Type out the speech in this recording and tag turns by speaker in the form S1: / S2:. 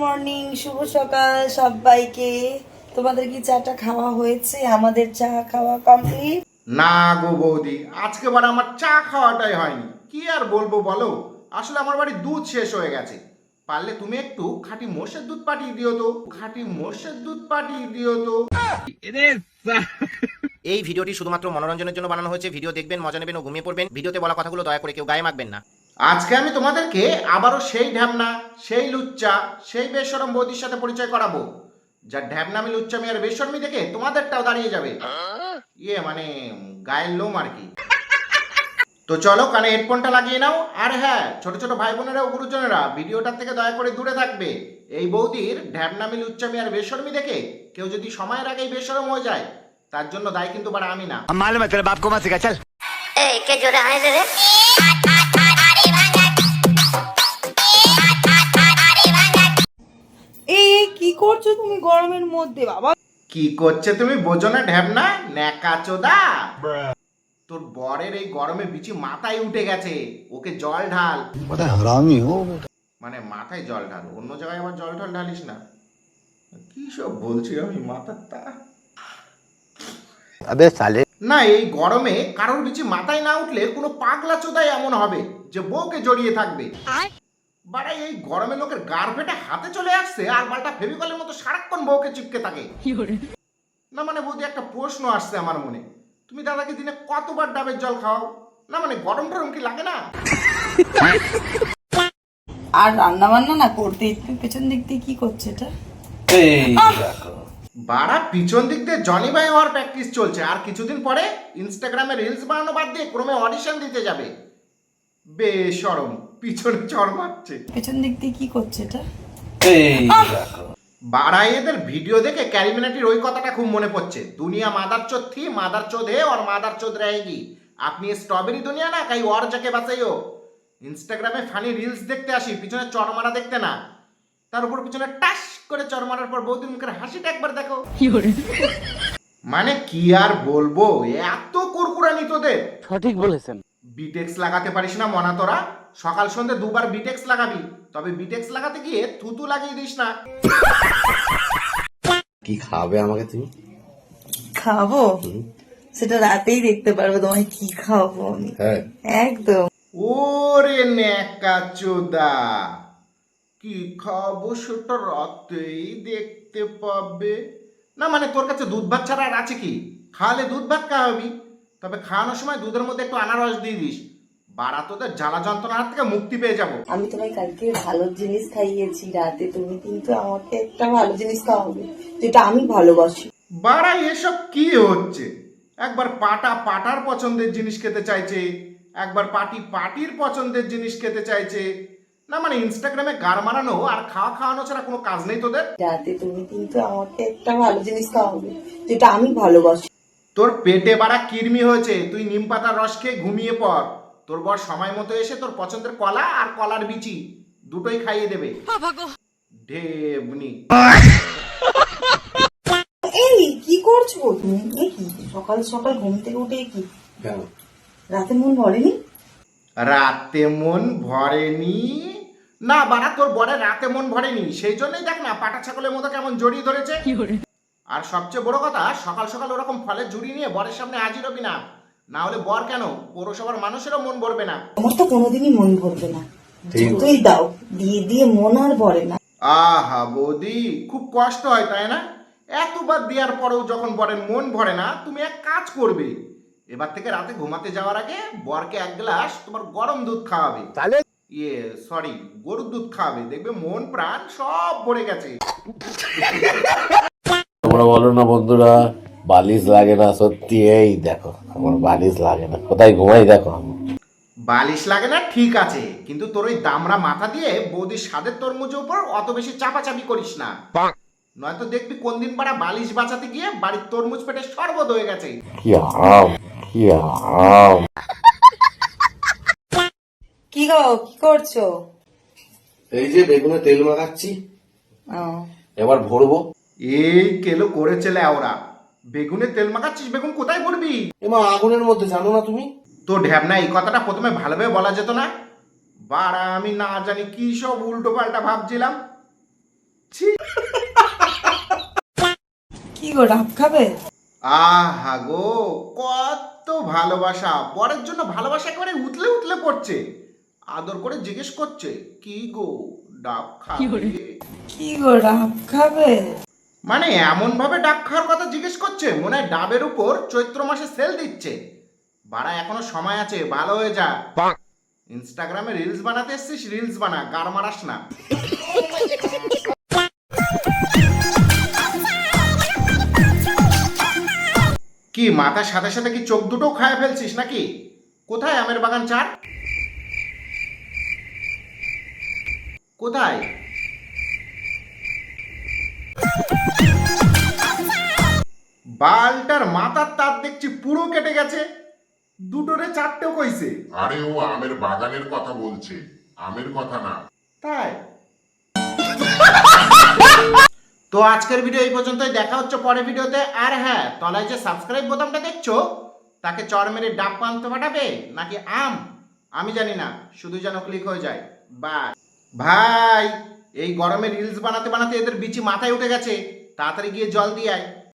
S1: Morning, শুভ সকাল সবাইকে। তোমাদের কি চাটা খাওয়া হয়েছে? আমাদের চা খাওয়া কমপ্লিট।
S2: না গো বৌদি, আজকে বার আমার চা খাওয়াটাই হয়নি। কি আর বলবো বলো, আসলে আমার বাড়ি দুধ শেষ হয়ে গেছে। পারলে তুমি একটু খাঁটি মোষের দুধ পাঠিয়ে দিও তো, খাঁটি মোষের দুধ পাঠিয়ে দিও তো।
S3: এই ভিডিওটি শুধুমাত্র মনোরঞ্জনের জন্য বানানো হয়েছে। ভিডিও দেখবেন, মজা নেবেন ও ঘুমিয়ে পড়বেন। ভিডিওতে বলা কথাগুলো দয়া করে কেউ গায়ে মাখবেন না।
S2: আজকে আমি তোমাদেরকে আবারও সেই ঢ্যাবনা, সেই লুচ্চা, সেই বেশরম বৌদির সাথে পরিচয় করাবো, যার ঢ্যাবনামি লুচ্চামি আর বেশরমি দেখে তোমাদেরটাও দাঁড়িয়ে যাবে। মানে গায়ের লোম আর কি। তো চলো কানে হেডফোনটা লাগিয়ে নাও। আর হ্যাঁ, ছোট ছোট ভাই বোনেরা ও গুরুজনেরা, ভিডিওটার থেকে দয়া করে দূরে থাকবে। এই বৌদির ঢ্যাবনামি লুচ্চামি আর বেশরমি দেখে কেউ যদি সময়ের আগেই বেশরম হয়ে যায়, তার জন্য দায় কিন্তু বাড়া আমি না।
S4: मालूम है तेरे बाप को मत सिखा चल।
S5: के जो रहा है रे
S1: এই কি করছো তুমি গরমের মধ্যে বাবা?
S2: কি করছে তুমি বোঝো না ঢ্যাবনা ন্যাকাচোদা? তোর বরের এই গরমে বিচি মাথায় উঠে গেছে, ওকে জল ঢাল।
S4: हरामी हो
S2: মানে মাথায় জল ঢাল, অন্য জায়গায় আবার জল ঢাল ঢালিস না। কি সব বলছি আমি, মাথার তা
S4: अबे साले।
S2: না। এই গরমে কারোর বিচি মাথায় না উঠলে কোনো পাগলা চোদাই এমন হবে যে বউকে জড়িয়ে থাকবে। বাড়া এই গরমে লোকের গার ফেটে হাতে চলে আসছে, আর বালটা ফেভিকলের মতো সারাক্ষণ বউকে চিপকে থাকে। না মানে বৌদি, একটা প্রশ্ন আসছে আমার মনে, তুমি দাদাকে দিনে কতবার ডাবের জল খাও? না মানে গরম টরম কি লাগে না?
S1: আর রান্না বান্না না করতে তুমি পেছন দিক দিয়ে কি করছে এটা?
S2: বাড়া পিছন দিক দিয়ে জনি ভাই হওয়ার প্র্যাকটিস চলছে, আর কিছুদিন পরে ইনস্টাগ্রামে রিলস বানানো বাদ দিয়ে ক্রমে অডিশন দিতে যাবে। বেশরম, পিছনে চড় মারছে।
S1: পেছন দিক দিয়ে কি করছে এটা?
S2: বাড়া এদের ভিডিও দেখে ক্যারিমিনাটির ওই কথাটা খুব মনে পড়ছে, দুনিয়া মাদার চোদ থी মাদার চোদ है और মাদার চোদ रहेगी। আপনি স্ট্রবেরি দুনিয়া না কাই और जाके बसाइयो। ইনস্টাগ্রামে ফানি রিলস দেখতে আসি, পিছনে চড় মারা দেখতে না। তার উপর পিছনে টাস করে চড় মারার পর বৌদির মুখের হাসিটা একবার দেখো। মানে কি আর বলবো, এত কুরকুরানি তোদের।
S4: সঠিক বলেছেন।
S2: বিটেক্স লাগাতে পারিস না মনা তোরা? সকাল সন্ধ্যে দুবার বিটেক্স লাগাবি, তবে বিটেক্স লাগাতে গিয়ে থুতু লাগিয়ে দিস না।
S6: কি খাওয়াবে আমাকে তুমি?
S1: খাবো সেটা রাতেই দেখতে পারবো তোমায় কি খাওয়াবো আমি।
S6: হ্যাঁ,
S1: একদম।
S2: ওরে ন্যাকাচোদা, কি খাবো সেটা রাতেই দেখতে পাবে। না মানে তোর কাছে দুধ ভাত ছাড়া আর আছে কি? খাওয়ালে দুধ ভাত খাওয়াবি, তবে খাওয়ানোর সময় দুধের মধ্যে একটু আনারস দিয়ে দিস। বাড়া তোদের জ্বালা যন্ত্রণার থেকে মুক্তি পেয়ে যাবো।
S1: আমি তোমায় কালকে ভালো জিনিস খাইয়েছি রাতে, তুমি কিন্তু আমাকে একটা ভালো জিনিস খাওয়াবে যেটা আমি ভালোবাসি।
S2: বাড়া এসব কি হচ্ছে? একবার পাটা পাটার পছন্দের জিনিস খেতে চাইছে, একবার পাটি পাটির পছন্দের জিনিস খেতে চাইছে। না মানে ইনস্টাগ্রামে গার মারানো আর খাওয়া খাওয়ানো ছাড়া কোনো কাজ নেই তোদের।
S1: রাতে তুমি কিন্তু আমাকে একটা ভালো জিনিস খাওয়াবে যেটা আমি ভালোবাসি।
S2: তোর পেটে বাড়া কিরমি হয়েছে, তুই নিম পাতার রস খেয়ে ঘুমিয়ে পড়। তোর বর সময় মতো এসে তোর পছন্দের কলা আর কলার বিচি দুটোই খাইয়ে দেবে। ঢেবনি।
S1: এই কি করছো তুমি? এ কি সকাল সকাল ঘুম থেকে উঠে কি
S6: কেন?
S1: রাতে মন ভরেনি?
S2: রাতে মন ভরেনি? না বাড়া, তোর বরে রাতে মন ভরেনি, সেই জন্যই দেখ না পাটা ছাগলের মতো কেমন জড়িয়ে ধরেছে। আর সবচেয়ে বড় কথা, সকাল সকাল ওরকম ফলের ঝুড়ি নিয়ে বরের সামনে হাজির হবি না, না হলে বর কেন পৌরসভার মানুষেরও মন ভরবে না।
S1: আমার তো কোনোদিনই মন ভরবে না, যতই দাও দিয়ে দিয়ে মন আর ভরে না।
S2: আহা বৌদি, খুব কষ্ট হয় তাই না? এতবার দেওয়ার পরেও যখন বরের মন ভরে না, তুমি এক কাজ করবে, এবার থেকে রাতে ঘুমাতে যাওয়ার আগে বরকে এক গ্লাস তোমার গরম দুধ খাওয়াবে।
S4: साले
S2: সরি, গরুর দুধ খাওয়াবে, দেখবে মন প্রাণ সব ভরে গেছে।
S6: তোমরা বলো না বন্ধুরা, বালিশ লাগে না? সত্যি এই দেখো, আমার বালিশ লাগে না, কোথায় ঘুমাই দেখো।
S2: বালিশ লাগে না ঠিক আছে, কিন্তু তোর ওই দামড়া মাথা দিয়ে বৌদির স্বাদের তরমুজের উপর অত বেশি চাপাচাপি করিস না, নয়তো দেখবি কোন দিন পাড়া বালিশ বাঁচাতে গিয়ে বাড়ির তরমুজ পেটে শরবত হয়ে গেছে।
S6: কি আরাম, কি আরাম।
S1: কি গো কি করছো?
S6: এই যে বেগুনে তেল মাখাচ্ছি,
S1: ও,
S6: এবার ভরবো।
S2: এই কেলো করেছে ওরা, বেগুনে তেল মাখাচ্ছিস, বেগুন কোথায় ভরবি?
S6: এমা আগুনের মধ্যে, জানো না তুমি?
S2: তো ঢ্যাবনা এই কথাটা প্রথমে ভালোভাবে বলা যেত না? বাড়া আমি না জানি কি সব উল্টো পাল্টা ভাবছিলাম।
S1: গো ডাব খাবে?
S2: আহা গো, কত ভালোবাসা! পরের জন্য ভালোবাসা করে উতলে উতলে পড়ছে। আদর করে জিজ্ঞেস করছে, কি গো ডাব খাবে?
S1: কি গো ডাব খাবে?
S2: মানে এমন ভাবে ডাব খাওয়ার কথা জিজ্ঞেস করছে, মনে হয় ডাবের উপর চৈত্র মাসে সেল দিচ্ছে। বাড়া এখনো সময় আছে, ভালো হয়ে যা। ইনস্টাগ্রামে রিলস বানাতে এসছিস, রিলস বানা, গার মারাস না। কি মাথার সাথে সাথে কি চোখ দুটো খায় ফেলছিস নাকি? কোথায় আমের বাগান চার? কোথায়? বালটার মাথার তার দেখছি পুরো কেটে গেছে, দুটোরে চারটেও কইছে।
S7: আরে ও আমের বাগানের কথা বলছে, আমের কথা না।
S2: তাই তো আজকের ভিডিও এই পর্যন্তই, দেখা হচ্ছে পরের ভিডিওতে। আর হ্যাঁ, তলায় যে সাবস্ক্রাইব বোতামটা দেখছো, তাকে চড় মেরে ডাব পানতে পাঠাবে নাকি আম আমি জানি না, শুধু যেন ক্লিক হয়ে যায়। বাই ভাই, এই গরমে রিলস বানাতে বানাতে এদের বিচি মাথায় উঠে গেছে, তাড়াতাড়ি গিয়ে জল দিয়ে আয়।